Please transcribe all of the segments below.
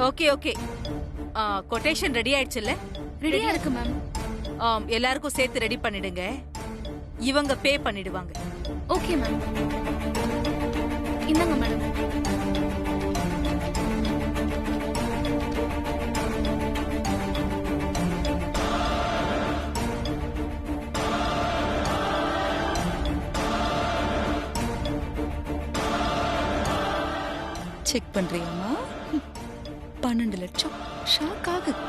Okay okay. Quotation ready ஆயிடுச்சுல்ல? ரெடியா இருக்கு மேம். எல்லாருக்கும் சேர்த்து ரெடி பண்ணிடுங்க. இவங்க பே பண்ணிடுவாங்க. Okay ma'am. இந்தாங்க மேடம். செக் பண்றியாமா? 12 லட்சம். ஷாக் ஆகுது.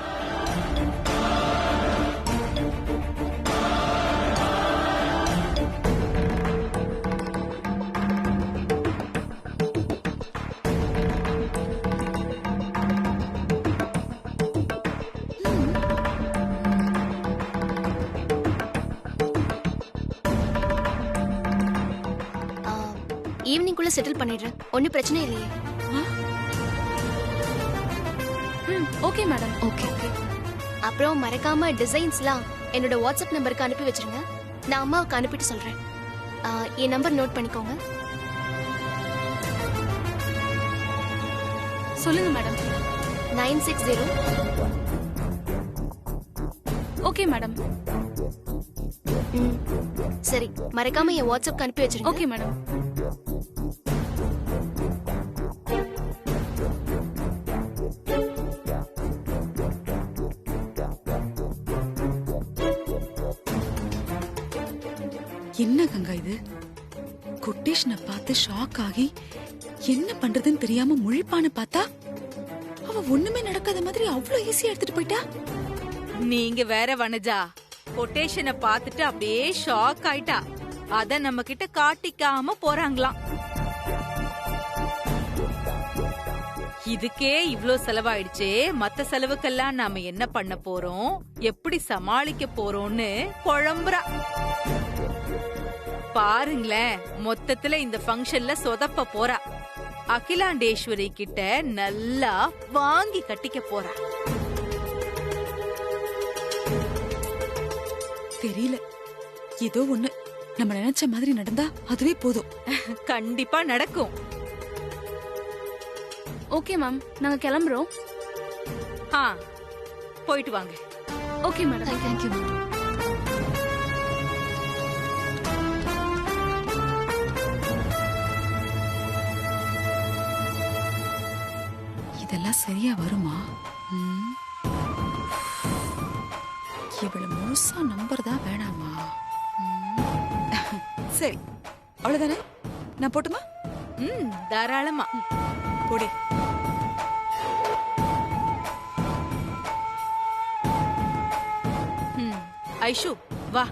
ஈவினிங்குள்ள செட்டில் பண்ணிடுறேன். ஒன்னும் பிரச்சனை இல்லையே. Okay madam. ஓகே. அப்புறம் மறக்காம டிசைன்ஸ்லாம் என்னோட வாட்ஸ்அப் நம்பருக்கு அனுப்பி வச்சிருங்க. நான் அம்மாவுக்கு அனுப்பிட்டு சொல்றேன். என் நம்பர் நோட் பண்ணிக்கோங்க. சொல்லுங்க மேடம். 960. Okay madam. சரி, மறக்காம என் வாட்ஸ்அப்க்கு அனுப்பி வச்சிருங்க. Okay madam. என்ன கங்கா இது? கொட்டேஷனை பார்த்து ஷாக் ஆகி என்ன பண்றதுன்னு தெரியாம முழிப்பான்னு பார்த்தா அவ ஒண்ணுமே நடக்காத மாதிரி அவ்வளவு ஈஸியா எடுத்துட்டு போயிட்டா. நீங்க வேற வனஜா, கொட்டேஷனை பார்த்துட்டு அப்படியே ஷாக் ஆயிட்டா. அத நம்ம கிட்ட காட்டிக்காம போறாங்களாம். இதுக்கே இவ்ளோ செலவாயிடுச்சே, மத்த செலவுக்கெல்லாம் நாம என்ன பண்ண போறோம், எப்படி சமாளிக்க போறோம்னு குழம்புறா. பாருங்களேன், மொத்தத்துல இந்த ஃபங்க்ஷன்ல சொதப்ப போறா. அகிலாண்டேஸ்வரி கிட்ட நல்லா வாங்கி கட்டிக்க போறா. தெரியல, ஏதோ ஒண்ணு நம்ம நினைச்ச மாதிரி நடந்தா அதுவே போதும். கண்டிப்பா நடக்கும். ஓகே மேம், நாங்க கிளம்புறோம். போயிட்டு வாங்க. Okay madam. தேங்க்யூ. இதெல்லாம் சரியா வருமா? இவளை முழுசா நம்பர் தான் வேணாமா? சரி, அவ்வளவுதானே? நான் போட்டுமா? தாராளமா போடு. ஐஷு வா.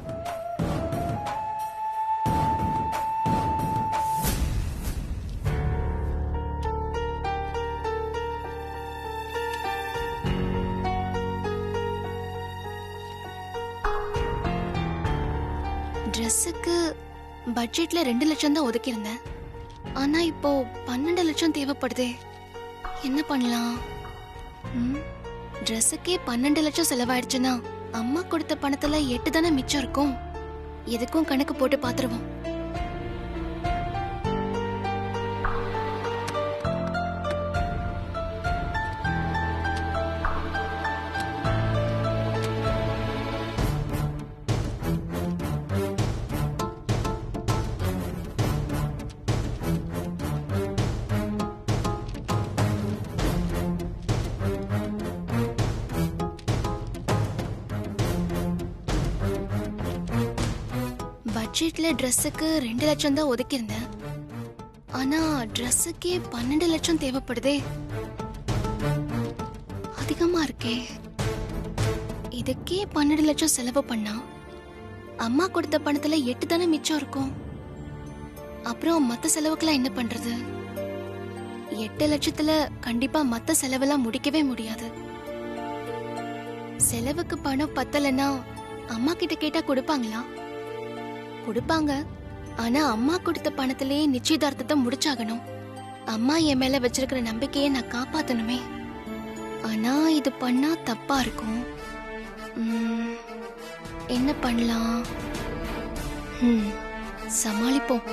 ட்ரெஸ்ஸுக்கு பட்ஜெட்ல 2 லட்சம் தான் ஒதுக்கியிருந்தேன். ஆனா இப்போ 12 லட்சம் தேவைப்படுதே. என்ன பண்ணலாம்? ட்ரெஸ்ஸுக்கே 12 லட்சம் செலவாயிடுச்சுன்னா அம்மா கொடுத்த பணத்துல 8 தானே மிச்சம் இருக்கும். எதுக்கும் கணக்கு போட்டு பாத்துருவோம். பட்ஜெட்ல ட்ரெஸ்ஸுக்கு 2 லட்சம் தான் ஒதுக்கியிருந்தேன். ஆனா ட்ரெஸ்ஸுக்கே 12 லட்சம் தேவைப்படுதே. அதிகமா இருக்கே. இதுக்கே 12 லட்சம் செலவு பண்ணா அம்மா கொடுத்த பணத்துல 8 தானே மிச்சம் இருக்கும். அப்புறம் மத்த செலவுக்கெல்லாம் என்ன பண்றது? 8 லட்சத்துல கண்டிப்பா மத்த செலவெல்லாம் முடிக்கவே முடியாது. செலவுக்கு பணம் பத்தலன்னா அம்மா கிட்ட கேட்டா கொடுப்பாங்களா? கொடுப்பாங்க. ஆனா அம்மா கொடுத்த பணத்திலேயே நிச்சயதார்த்தத்தை முடிச்சாகணும். அம்மா என் மேல வச்சிருக்கிற நம்பிக்கையை நான் காப்பாத்தணுமே. ஆனா இது பண்ணா தப்பா இருக்கும். என்ன பண்ணலாம்? சமாளிப்போம்.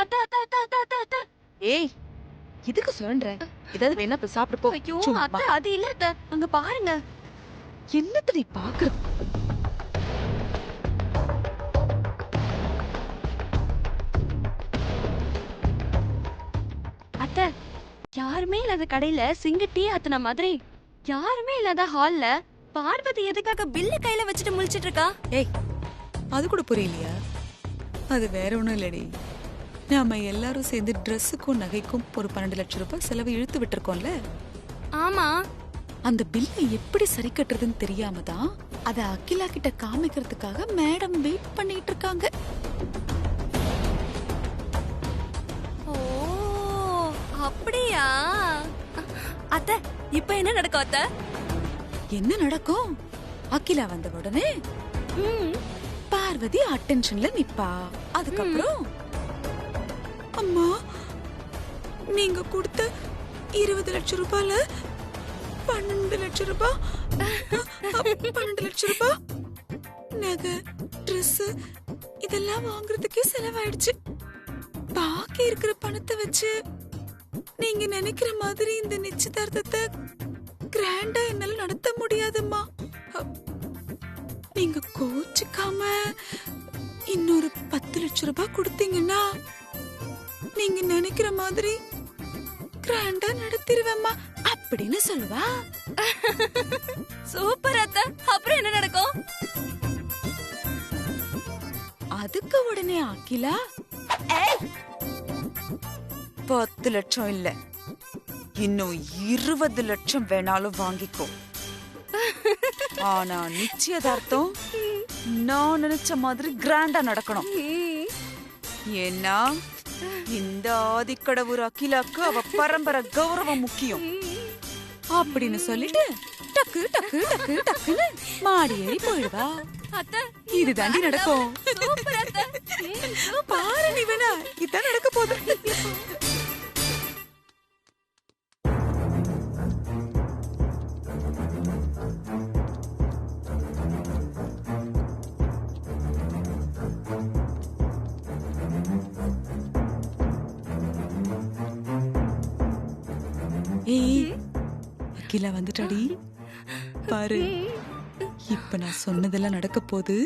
அத்தை அத்தை அத்தை அத்தை அத்தை அத்தை ஏய் இதுக்கு சொல்ற ஏதாவது வேணா இப்ப சாப்பிட்டு போ. ஐயோ சும்மா. அத்தை அது இல்ல அத்தை அங்க பாருங்க. என்னத்த நீ பாக்குற? அத்தை யாருமே இல்லாத கடையில சிங்க டீ ஆத்துன மாதிரி யாருமே இல்லாத ஹால்ல பார்வதி எதுக்காக பில்ல கையில வச்சுட்டு முழிச்சிட்டு இருக்கா? ஏய் அது கூட புரியலையா? அது வேற ஒண்ணும் இல்லடி. நாம எல்லாரும் சேர்ந்து ட்ரெஸ்ஸுக்கும் நகைக்கும் ஒரு 12 லட்சம் ரூபாய் செலவு இழுத்து விட்டுருக்கோம்ல. ஆமா. அந்த பில்லை எப்படி சரி கட்டுறதுன்னு தெரியாம தான் அத அகிலா கிட்ட காமிக்கிறதுக்காக மேடம் வெயிட் பண்ணிட்டு இருக்காங்க. ஓ அப்படியா? அத்தை இப்ப என்ன நடக்கும் அத்தை? என்ன நடக்கும்? அகிலா வந்த உடனே பார்வதி அட்டென்ஷன்ல நிப்பா. அதுக்கப்புறம் அம்மா நீங்க கொடுத்த 20 லட்சம் ரூபாயில 12 லட்சம் ரூபாய் 12 லட்சம் ரூபாய் நகை ட்ரெஸ் இதெல்லாம் வாங்குறதுக்கே செலவாயிடுச்சு. பாக்கி இருக்கிற பணத்தை வச்சு நீங்க நினைக்கிற மாதிரி இந்த நிச்சயதார்த்தத்தை கிராண்டா என்னால நடத்த முடியாதும்மா. நீங்க கோச்சுக்காம இன்னொரு 10 லட்சம் ரூபாய் கொடுத்தீங்கன்னா நீங்க நினைக்கிற மாதிரி கிராண்டா நடத்திடுவேம்மா அப்படின்னு சொல்லுவா. சூப்பர் அத்தை. அப்புறம் என்ன நடக்கும்? அதுக்கு உடனே அகிலா 10 லட்சம் இல்ல இன்னும் 20 லட்சம் வேணாலும் வாங்கிக்கோ. ஆனா நிச்சயதார்த்தம் நான் நினைச்ச மாதிரி கிராண்டா நடக்கணும். ஏன்னா இந்த ஆதிக்கடவுர் அகிலாக்கு அவ பரம்பரை கௌரவம் முக்கியம் அப்படின்னு சொல்லிட்டு டக்கு டக்கு டக்கு டக்குன்னு மாடி ஏறி போயிடுவா. அத்தை இது தாண்டி நடக்கும். சூப்பர் அத்தை. பாரு நீ வேணா இதான் நடக்க போகுது. ஏய் அகிலா வந்துட்டாடி பாரு. இப்ப நான் சொன்னதெல்லாம் நடக்க போகுது.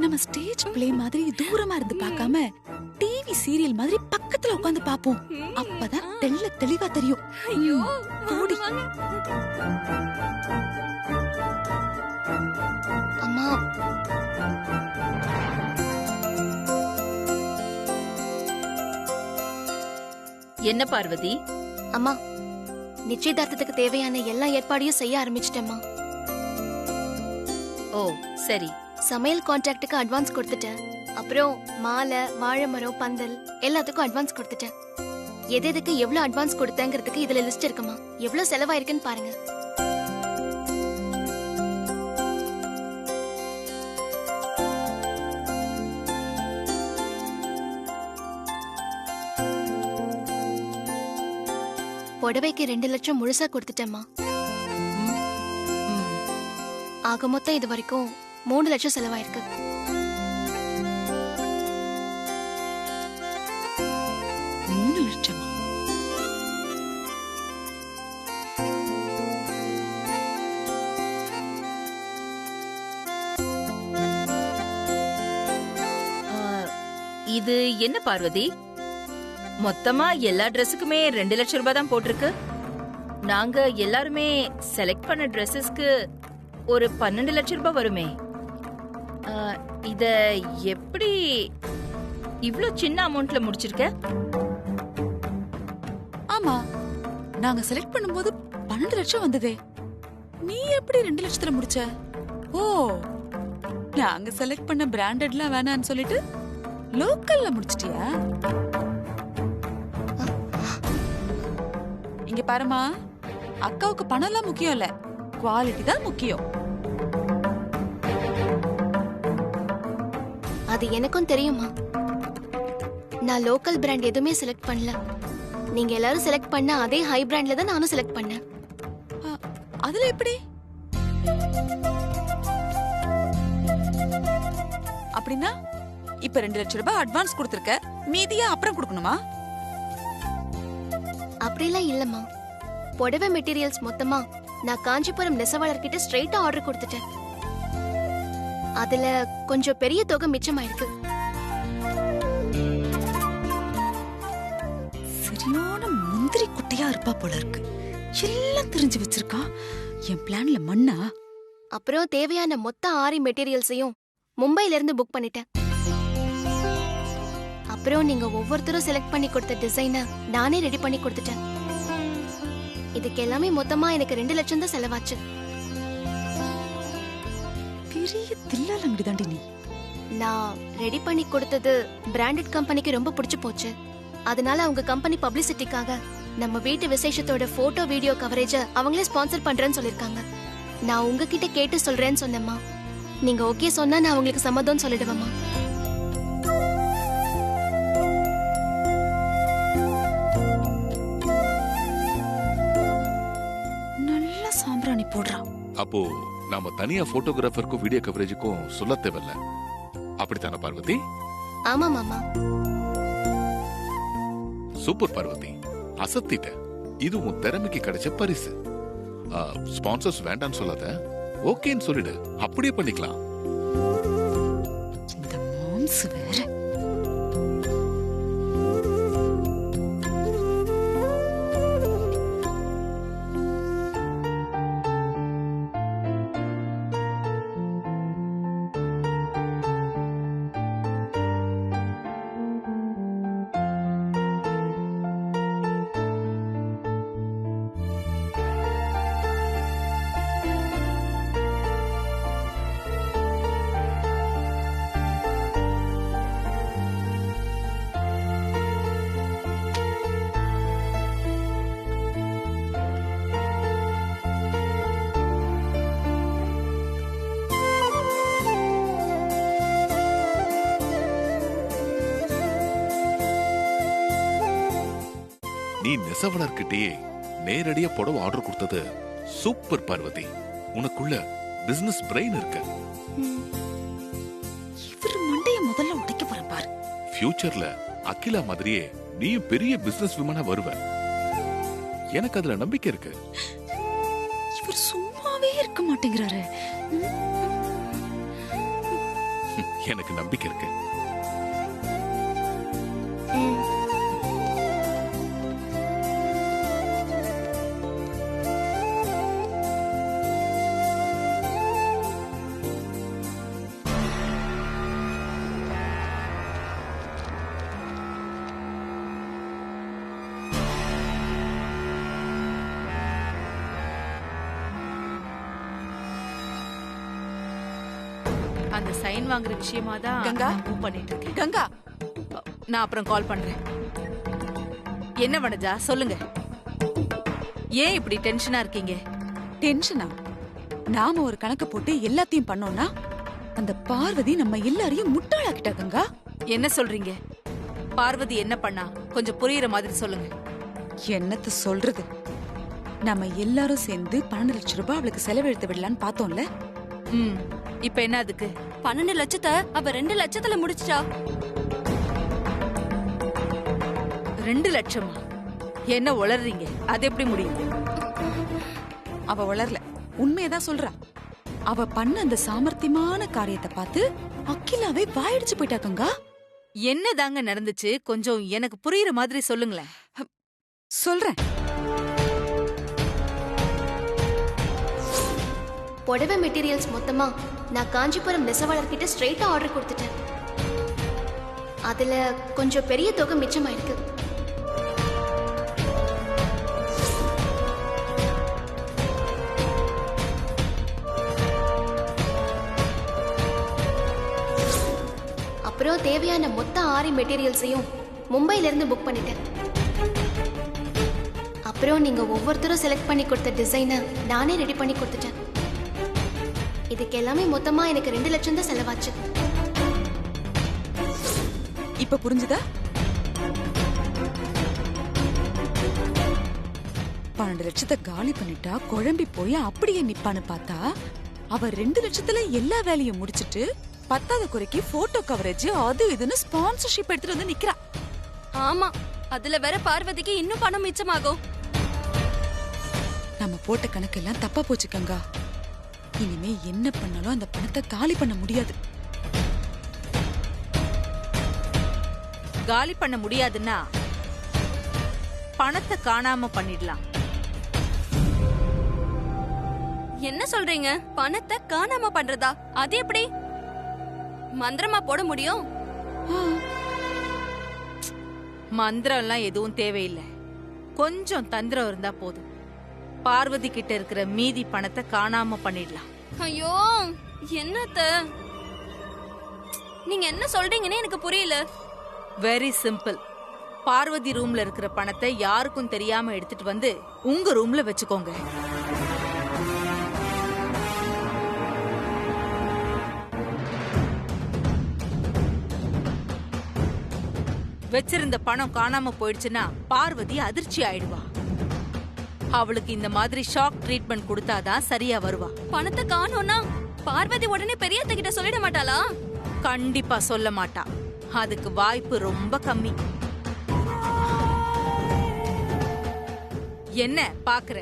நம்ம ஸ்டேஜ் பிளே மாதிரி தூரமா இருந்து பார்க்காம டிவி சீரியல் மாதிரி பக்கத்துல உட்கார்ந்து பாப்போம். அப்பதான் தெளிவா தெரியும். ஐயோ ஓடி. அம்மா என்ன பார்வதி? அம்மா நிச்சயதார்த்தத்துக்கு தேவையான எல்லா ஏற்பாடையும் செய்ய ஆரம்பிச்சிட்டேம்மா. ஓ சரி. சமையல் கான்ட்ராக்டுக்கு அட்வான்ஸ் கொடுத்துட்டேன். அப்புறம் மாலை வாழை மரம் பந்தல் எல்லாத்துக்கும் அட்வான்ஸ் கொடுத்துட்டேன். எது எதுக்கு எவ்வளவு அட்வான்ஸ் கொடுத்தேங்கிறதுக்கு இதுல லிஸ்ட் இருக்குமா? எவ்வளவு செலவாயிருக்குன்னு பாருங்க. புடவைக்கு 2 லட்சம் முழுசா கொடுத்துட்டேம்மா. ஆக மொத்தம் இது வரைக்கும் 3 லட்சம் செலவாயிருக்கு. இது என்ன பார்வதி? மொத்தமா எல்லா ட்ரெஸ்ஸுக்குமே 2 லட்சம் ரூபாய் தான் போட்டிருக்கு. நாங்க எல்லாருமே செலக்ட் பண்ண ட்ரெஸ்ஸஸ்க்கு ஒரு 12 லட்சம் ரூபாய் வருமே. இத எப்படி இவ்ளோ சின்ன அமௌண்ட்ல முடிச்சிருக்க? ஆமா நாங்க செலக்ட் பண்ணும்போது 12 லட்சம் வந்ததே. நீ எப்படி 2 லட்சத்துல முடிச்ச? ஓ நாங்க செலக்ட் பண்ண பிராண்டட்லாம் வேணான்னு சொல்லிட்டு லோக்கல்ல முடிச்சிட்டியா? இங்க பாருமா, அக்காவுக்கு பணம்லாம் முக்கியம் இல்ல, குவாலிட்டி தான் முக்கியம். அது எனக்கும் தெரியுமா. நான் லோக்கல் பிராண்ட் எதுவுமே செலக்ட் பண்ணல. நீங்க எல்லாரும் செலக்ட் பண்ண அதே ஹை பிராண்ட்ல தான் நானும் செலக்ட் பண்ணேன். அதுல எப்படி? அப்படின்னா இப்ப 2 லட்சம் ரூபாய் அட்வான்ஸ் கொடுத்திருக்க, மீதியா அப்புறம் கொடுக்கணுமா? அப்படிலாம் இல்லம்மா. புடவை மெட்டீரியல்ஸ் மொத்தமா நான் காஞ்சிபுரம் நெசவாளர்கிட்ட ஸ்ட்ரைட்டா ஆர்டர் கொடுத்துட்டேன். அதுல கொஞ்சம் பெரிய தொகை மிச்சமாயிருக்கு. சரியான முந்திரி குட்டையா இருப்பா போல இருக்கு. எல்லாம் தெரிஞ்சு வச்சிருக்கா. என் பிளான்ல மண்ணா? அப்புறம் தேவையான மொத்த ஆரி மெட்டீரியல்ஸையும் மும்பைல இருந்து புக் பண்ணிட்டேன். அப்புறம் நீங்க ஒவ்வொருத்தரும் செலக்ட் பண்ணி கொடுத்த டிசைனை நானே ரெடி பண்ணி கொடுத்துட்டேன். இதுக்கு எல்லாமே மொத்தமா எனக்கு 2 லட்சம் தான் செலவாச்சு. பெரிய தில்லாலங்கடி தாண்டி நீ. நான் ரெடி பண்ணி கொடுத்தது பிராண்டட் கம்பெனிக்கு ரொம்ப பிடிச்சு போச்சு. அதனால அவங்க கம்பெனி பப்ளிசிட்டிக்காக நம்ம வீட்டு விசேஷத்தோட போட்டோ வீடியோ கவரேஜ அவங்களே ஸ்பான்சர் பண்றேன்னு சொல்லிருக்காங்க. நான் உங்ககிட்ட கேட்டு சொல்றேன்னு சொன்னேம்மா. நீங்க ஓகே சொன்னா நான் உங்களுக்கு சம்மதம் சொல்லிடுவேம்மா. நல்ல சாம்பிராணி போடுறா. அப்போ நாம தனியா போட்டோகிராஃபருக்கும் வீடியோ கவரேஜுக்கும் சொல்ல தேவையில்ல, அப்படித்தானே பார்வதி? ஆமா மாமா. சூப்பர் பார்வதி, அசத்திட்ட. இது உன் திறமைக்கு கிடைச்ச பரிசு. ஸ்பான்சர்ஸ் வேண்டான்னு சொல்லாத, ஓகேன்னு சொல்லிடு. அப்படியே பண்ணிக்கலாம். இந்த மாம்ஸ் வேற. நீ நெசவாளர்கிட்டயே நேரடியா புடவை ஆர்டர் கொடுத்தது சூப்பர் பார்வதி. உனக்குள்ள பிசினஸ் பிரெயின் இருக்கு. இவரு மண்டைய முதல்ல உடைக்க போறேன் பாரு. ஃபியூச்சர்ல அகிலா மாதிரியே நீயும் பெரிய பிசினஸ் விமனா வருவ. எனக்கு அதுல நம்பிக்கை இருக்கு. இவர் சும்மாவே இருக்க மாட்டேங்கிறாரு. எனக்கு நம்பிக்கை இருக்கு. அந்த சைன் வாங்குற விஷயமா தான் கங்கா மூவ் பண்ணிட்டு இருக்கேன். கங்கா, நான் அப்புறம் கால் பண்றேன். என்ன வனஜா, சொல்லுங்க. ஏன் இப்படி டென்ஷனா இருக்கீங்க? டென்ஷனா? நாம ஒரு கணக்கு போட்டு எல்லாத்தையும் பண்ணோம்னா அந்த பார்வதி நம்ம எல்லாரையும் முட்டாளாக்கிட்டா. கங்கா, என்ன சொல்றீங்க? பார்வதி என்ன பண்ணா? கொஞ்சம் புரியுற மாதிரி சொல்லுங்க. என்னத்த சொல்றது? நம்ம எல்லாரும் சேர்ந்து 12 லட்சம் ரூபாய் அவளுக்கு செலவெழுத்து விடலான்னு பார்த்தோம்ல. இப்ப என்ன அதுக்கு? 12 லட்சத்தை அவ 2 லட்சத்துல முடிச்சிட்டா. 2 லட்சமா? என்ன உளறீங்க? அது எப்படி முடியும்? அவ வளரல, உண்மையதான் சொல்றா. அவ பண்ண அந்த சாமர்த்தியமான காரியத்தை பார்த்து அகிலாவே வாயடிச்சு போயிட்டா. கங்கா, என்னதாங்க நடந்துச்சு? கொஞ்சம் எனக்கு புரியுற மாதிரி சொல்லுங்களேன். சொல்றேன். புடவை மெட்டீரியல்ஸ் மொத்தமா நான் காஞ்சிபுரம் நெசவாளர்கிட்ட ஸ்ட்ரைட்டா ஆர்டர் கொடுத்துட்டேன். அதுல கொஞ்சம் பெரிய தொகை மிச்சமாயிருக்கு. அப்புறம் தேவையான மொத்த ஆரி மெட்டீரியல்ஸையும் மும்பைல இருந்து புக் பண்ணிட்டேன். அப்புறம் நீங்க ஒவ்வொருத்தரும் செலக்ட் பண்ணி கொடுத்த டிசைனை நானே ரெடி பண்ணி கொடுத்துட்டேன். இதுக்கு எல்லாமே மொத்தமா எனக்கு 2 லட்சம் தான் செலவாச்சு. இப்ப புரிஞ்சுதா? 12 லட்சத்தை காலி பண்ணிட்டா குழம்பி போய் அப்படியே நிப்பான்னு பார்த்தா அவ 2 லட்சத்துல எல்லா வேலையும் முடிச்சிட்டு பத்தாவது குறைக்கு போட்டோ கவரேஜ் அது இதுன்னு ஸ்பான்சர்ஷிப் எடுத்துட்டு வந்து நிக்கிறா. ஆமா, அதுல வேற பார்வதிக்கு இன்னும் பணம் மிச்சமாகும். நம்ம போட்ட கணக்கெல்லாம் தப்பா போச்சு கங்கா. இனிமே என்ன பண்ணாலும் அந்த பணத்தை காலி பண்ண முடியாது. காலி பண்ண முடியாதுன்னா பணத்தை காணாம பண்ணிடலாம். என்ன சொல்றீங்க? பணத்தை காணாம பண்றதா? அது எப்படி? மந்திரமா போட முடியும்? மந்திரம் எல்லாம் எதுவும் தேவையில்லை. கொஞ்சம் தந்திரம் இருந்தா போதும். பார்வதி கிட்ட இருக்கிற மீதி பணத்தை காணாம பண்ணிடலாம். ஐயோ, என்னத்த நீங்க என்ன சொல்றீங்கன்னு எனக்கு புரியல. Very simple. பார்வதி ரூம்ல இருக்கிற பணத்தை யாருக்கும் தெரியாம எடுத்துட்டு வந்து உங்க ரூம்ல வச்சுக்கோங்க. வச்சிருந்த பணம் காணாம போயிடுச்சுன்னா பார்வதி அதிர்ச்சி ஆயிடுவா. அவளுக்கு இந்த மாதிரி ஷாக் ட்ரீட்மெண்ட் கொடுத்தாதான் சரியா வருவா. பணத்தை காணோம்னா பார்வதி உடனே பெரியத்த கிட்ட சொல்லிட மாட்டாளா? கண்டிப்பா சொல்ல மாட்டா. அதுக்கு வாய்ப்பு ரொம்ப கம்மி. என்ன பாக்குற?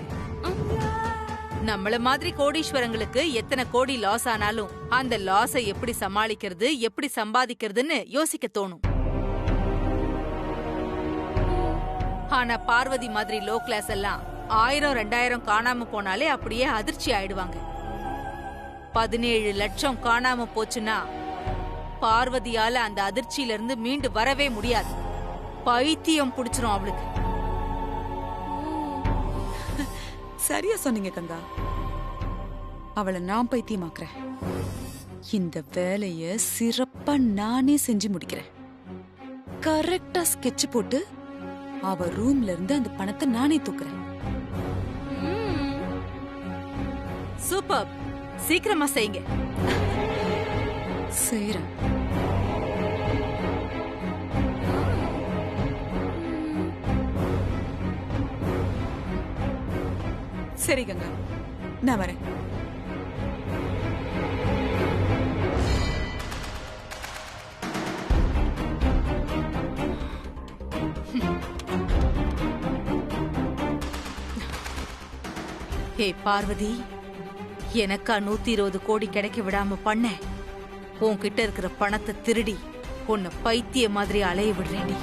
நம்மள மாதிரி கோடீஸ்வரங்களுக்கு எத்தனை கோடி லாஸ் ஆனாலும் அந்த லாஸை எப்படி சமாளிக்கிறது, எப்படி சம்பாதிக்கிறதுன்னு யோசிக்க தோணும். ஆனா பார்வதி மாதிரி லோ கிளாஸ் எல்லாம் 1000 2000 காணாம போனாலே அப்படியே அதிர்ச்சி ஆயிடுவாங்க. 17 லட்சம் காணாம போச்சுன்னா பார்வதியால அந்த அதிர்ச்சியில இருந்து மீண்டு வரவே முடியாது. பைத்தியம் புடிச்சிரும் அவளுக்கு. சரியா சொன்னீங்க கங்கா. அவளை நான் பைத்தியமாக்குறேன். இந்த வேலைய சிறப்பா நானே செஞ்சு முடிக்கிறேன். கரெக்டா ஸ்கெட்ச் போட்டு அவ ரூம்ல இருந்து அந்த பணத்தை நானே தூக்குறேன். சூப்பர். சீக்கிரமா செய்யுங்க. செய்றேன். சரி கங்கா, நான் வரேன். ஹே பார்வதி, எனக்கா 120 கோடி கிடைக்க விடாம பண்ண, உன்கிட்ட இருக்கிற பணத்தை திருடி உன்னை பைத்திய மாதிரி அலைய விடுறேன்டி.